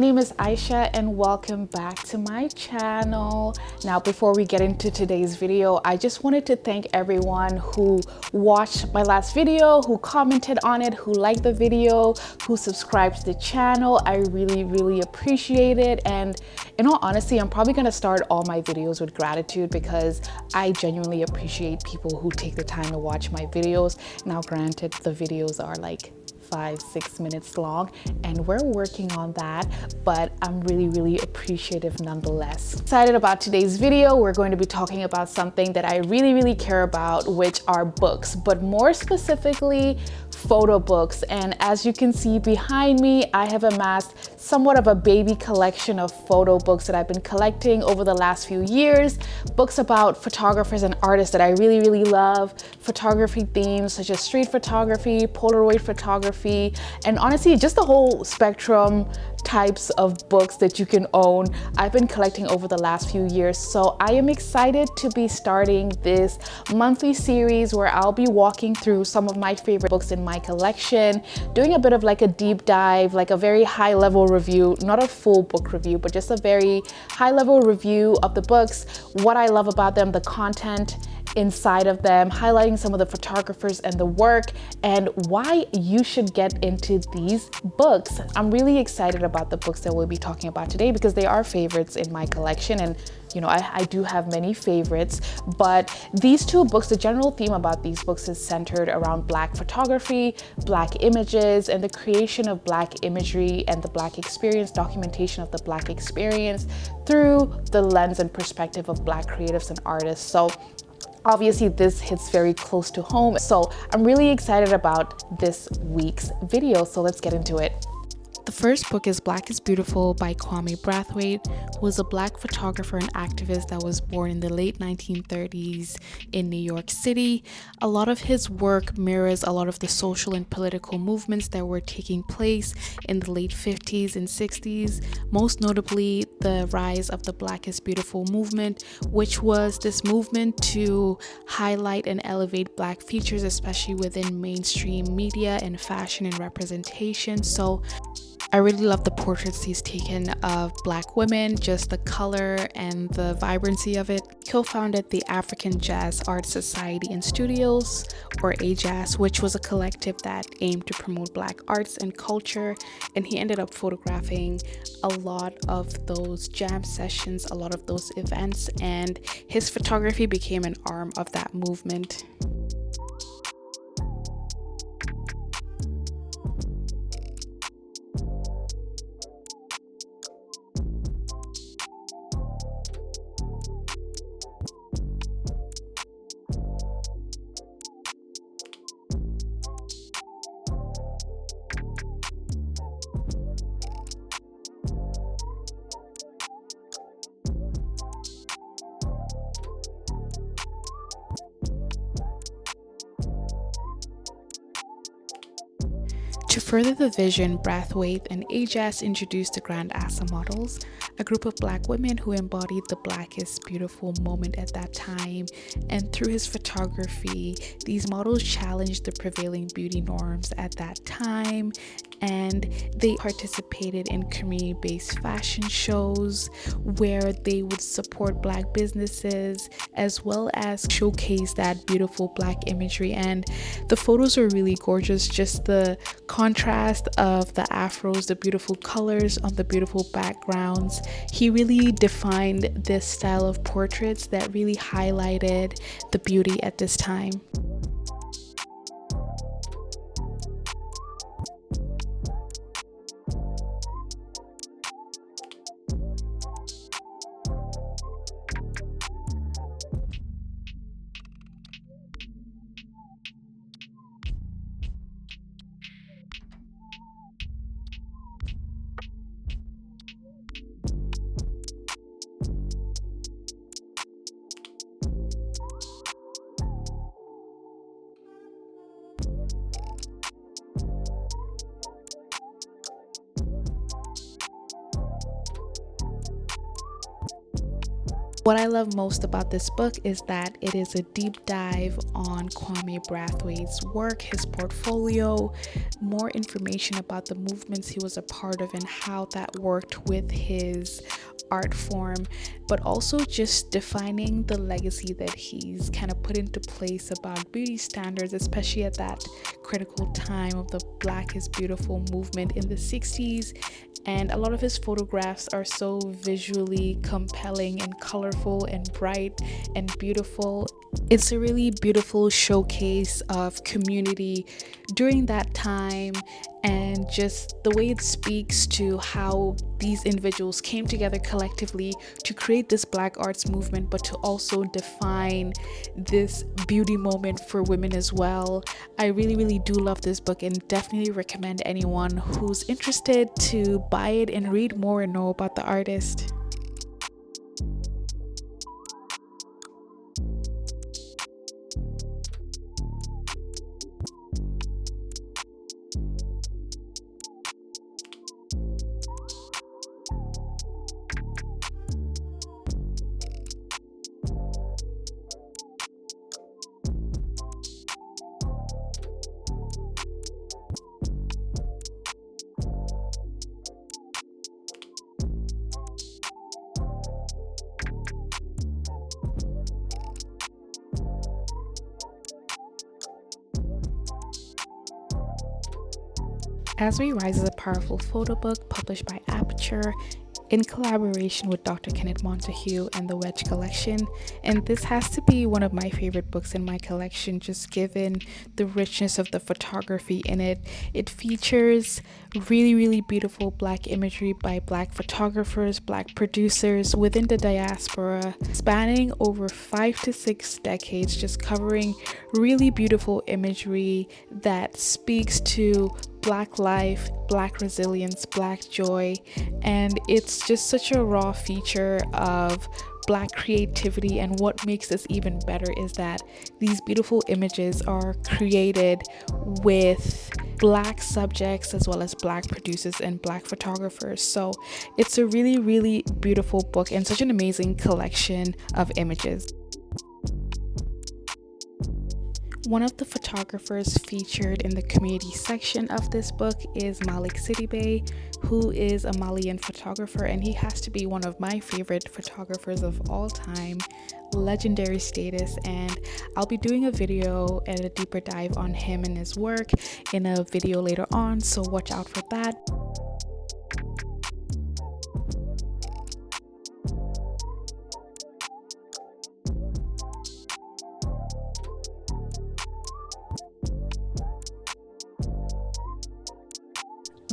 name is Aisha and welcome back to my channel. Now, before we get into today's video, I just wanted to thank everyone who watched my last video, who commented on it, who liked the video, who subscribed to the channel. I really appreciate it. And in all honesty, I'm probably gonna start all my videos with gratitude because I genuinely appreciate people who take the time to watch my videos. Now, granted, the videos are like 5-6 minutes long and we're working on that, but I'm really appreciative nonetheless. Excited about today's video. We're going to be talking about something that I really care about, which are books, but more specifically photo books. And as you can see behind me, I have amassed somewhat of a baby collection of photo books that I've been collecting over the last few years. Books about photographers and artists that I really love, photography themes such as street photography, Polaroid photography, and honestly, just the whole spectrum types of books that you can own. I've been collecting over the last few years, so I am excited to be starting this monthly series where I'll be walking through some of my favorite books in my collection, doing a bit of like a deep dive, like a very high level review, not a full book review, but just a very high level review of the books, what I love about them, the content inside of them, highlighting some of the photographers and the work, and why you should get into these books. I'm really excited about the books that we'll be talking about today because they are favorites in my collection, and you know, I do have many favorites, but these two books, the general theme about these books is centered around Black photography, Black images, and the creation of Black imagery and the Black experience, documentation of the Black experience through the lens and perspective of Black creatives and artists. So obviously this hits very close to home. So I'm really excited about this week's video. So let's get into it. The first book is Black is Beautiful by Kwame Brathwaite, who was a Black photographer and activist that was born in the late 1930s in New York City. A lot of his work mirrors a lot of the social and political movements that were taking place in the late 50s and 60s, most notably the rise of the Black is Beautiful movement, which was this movement to highlight and elevate Black features, especially within mainstream media and fashion and representation. So I really love the portraits he's taken of Black women, just the color and the vibrancy of it. He co-founded the African Jazz Art Society and Studios, or AJAS, which was a collective that aimed to promote Black arts and culture, and he ended up photographing a lot of those jam sessions, a lot of those events, and his photography became an arm of that movement. To further the vision, Brathwaite and AJAS introduced the Grandassa Models, a group of Black women who embodied the Black is Beautiful moment at that time. And through his photography, these models challenged the prevailing beauty norms at that time, and they participated in community-based fashion shows where they would support Black businesses as well as showcase that beautiful Black imagery. And the photos were really gorgeous, just the contrast of the afros, the beautiful colors on the beautiful backgrounds. He really defined this style of portraits that really highlighted the beauty at this time. What I love most about this book is that it is a deep dive on Kwame Brathwaite's work, his portfolio, more information about the movements he was a part of and how that worked with his art form, but also just defining the legacy that he's kind of put into place about beauty standards, especially at that critical time of the Black is Beautiful movement in the 60s. And a lot of his photographs are so visually compelling and colorful and bright and beautiful. It's a really beautiful showcase of community during that time, and just the way it speaks to how these individuals came together collectively to create this Black arts movement, but to also define this beauty moment for women as well. I really do love this book and definitely recommend anyone who's interested to buy it and read more and know about the artist. As We Rise is a powerful photo book published by Aperture in collaboration with Dr. Kenneth Montague and the Wedge Collection, and this has to be one of my favorite books in my collection, just given the richness of the photography in it. It features really beautiful Black imagery by Black photographers, Black producers within the diaspora, spanning over 5 to 6 decades, just covering really beautiful imagery that speaks to Black life, Black resilience, Black joy, and it's just such a raw feature of Black creativity. And what makes this even better is that these beautiful images are created with Black subjects as well as Black producers and Black photographers. So it's a really beautiful book and such an amazing collection of images. One of the photographers featured in the community section of this book is Malik Sidibe, who is a Malian photographer, and he has to be one of my favorite photographers of all time, legendary status. And I'll be doing a video and a deeper dive on him and his work in a video later on, so watch out for that.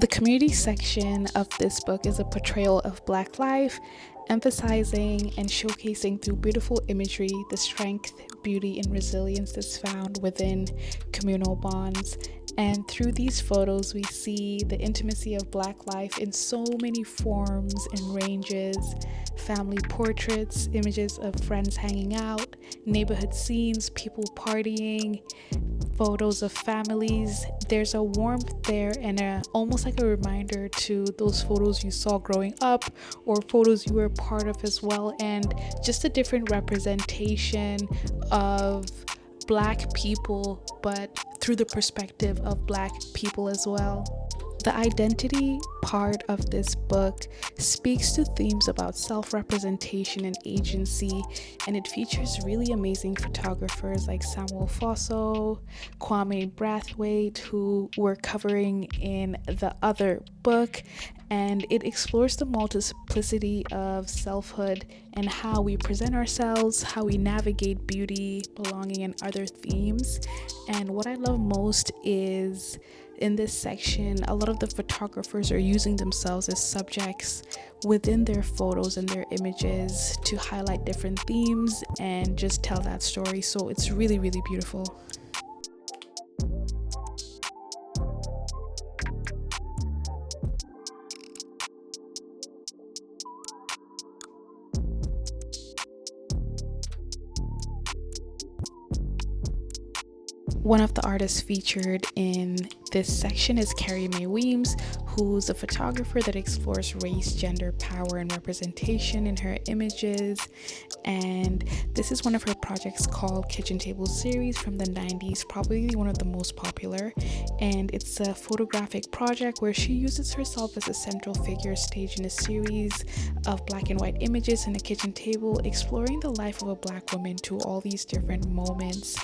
The community section of this book is a portrayal of Black life, emphasizing and showcasing through beautiful imagery the strength, beauty, and resilience that's found within communal bonds. And through these photos, we see the intimacy of Black life in so many forms and ranges: family portraits, images of friends hanging out, neighborhood scenes, people partying, photos of families. There's a warmth there and almost like a reminder to those photos you saw growing up or photos you were part of as well, and just a different representation of Black people, but through the perspective of Black people as well. The identity part of this book speaks to themes about self-representation and agency, and it features really amazing photographers like Samuel Fosso, Kwame Brathwaite, who we're covering in the other book, and it explores the multiplicity of selfhood and how we present ourselves, how we navigate beauty, belonging, and other themes. And what I love most is in this section, a lot of the photographers are using themselves as subjects within their photos and their images to highlight different themes and just tell that story. So it's really beautiful. One of the artists featured in this section is Carrie Mae Weems, who's a photographer that explores race, gender, power, and representation in her images. And this is one of her projects called Kitchen Table Series from the 90s, probably one of the most popular. And it's a photographic project where she uses herself as a central figure staged in a series of black and white images in a kitchen table, exploring the life of a black woman to all these different moments.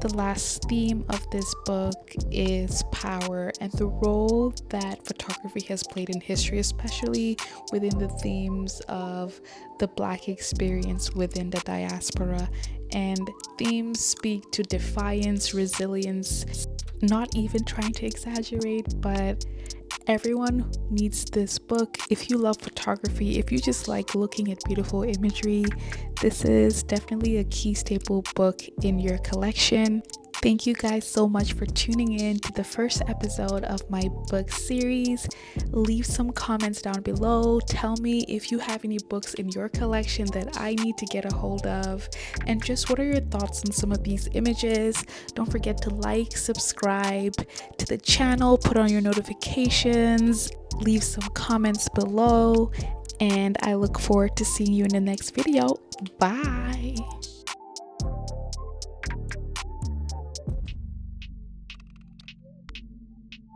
The last theme of this book is power and the role that photography has played in history, especially within the themes of the Black experience within the diaspora. And themes speak to defiance, resilience, not even trying to exaggerate, but everyone needs this book. If you love photography, if you just like looking at beautiful imagery, this is definitely a key staple book in your collection. Thank you guys so much for tuning in to the first episode of my book series. Leave some comments down below. Tell me if you have any books in your collection that I need to get a hold of, and just what are your thoughts on some of these images. Don't forget to like, subscribe to the channel, put on your notifications, leave some comments below, and I look forward to seeing you in the next video. Bye.